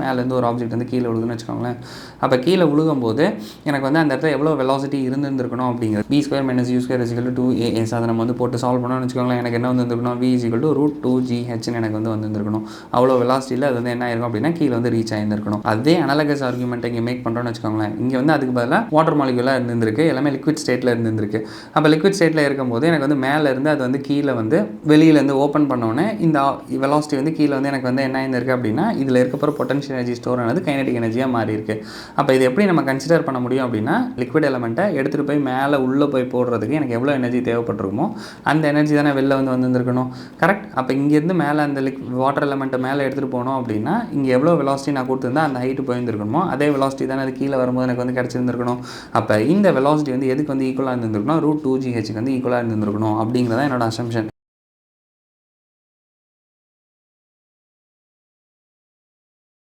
மேலேருந்து ஒரு ஆப்ஜெக்ட் வந்து கீழே விழுதுன்னு வச்சுக்கோங்களேன். அப்போ கீழே விழுகும்போது எனக்கு வந்து அந்த இடத்துல எவ்வளோ வெலாசிட்டி இருந்திருக்கணும் அப்படிங்கிறது b² - u² = 2as அதை நம்ம வந்து போட்டு சால்வ் பண்ணோம்னு வச்சுக்கோங்களேன். எனக்கு என்ன வந்துருக்கணும், v = √2gh எனக்கு வந்து வந்துருக்கணும். அவ்வளோ வெலாசிட்டியில் அது வந்து என்ன ஆயிருக்கும் அப்படின்னா கீழே வந்து ரீச் ஆகிருந்திருக்கணும். அதே அனலகஸ் ஆர்குமெண்ட் இங்கே மேக் பண்ணுறோன்னு வச்சுக்கோங்களேன். இங்கே வந்து அதுக்கு பதிலாக வாட்டர் மாலிகுலாக இருந்திருக்கு, எல்லாமே லிக்விட் ஸ்டேட்டில் இருந்திருக்கு. அப்போ லிக்விட் ஸ்டேட்டில் இருக்கும்போது எனக்கு வந்து மேலே இருந்து அது வந்து கீழே வந்து வெளியிலேருந்து ஓப்பன் பண்ணோன்னே இந்த வெலாசிட்டி வந்து கீழே வந்து எனக்கு வந்து என்ன ஆயிருந்திருக்கு அப்படின்னா இதில் இருக்கப்போ பொட்டன்ஷியல் எனர்ஜி ஸ்டோர் ஆனது கைனடிக் எனர்ஜியாக மாறி இருக்கு. அப்போ இது எப்படி நம்ம கன்சிடர் பண்ண முடியும் அப்படின்னா லிக்விட் எலமெண்ட்டை எடுத்துகிட்டு போய் மேலே உள்ளே போய் போடுறதுக்கு எனக்கு எவ்வளோ எனர்ஜி தேவைப்பட்டிருக்குமோ அந்த எனர்ஜி தானே வெளில வந்து வந்துருக்கணும். கரெக்ட். அப்போ இங்கேருந்து மேலே அந்த வாட்டர் எலமெண்ட்டை மேலே எடுத்துகிட்டு போனோம் அப்படின்னா இங்கே எவ்வளோ வெலாசிட்டி நான் கொடுத்துருந்தா அந்த ஹைட்டு போயிருந்துருக்கணுமோ அதே வெலாசிட்டி தானே அது கீழே வரும்போது எனக்கு வந்து கிடச்சிருந்துருக்கணும். அப்போ இந்த வெலாசிட்டி வந்து எதுக்கு வந்து ஈக்குவலாக இருந்திருக்கணும், √2gh வந்து ஈக்குவலாக இருந்திருக்கணும் அப்படிங்கிறத என்னோட அசம்ஷன்.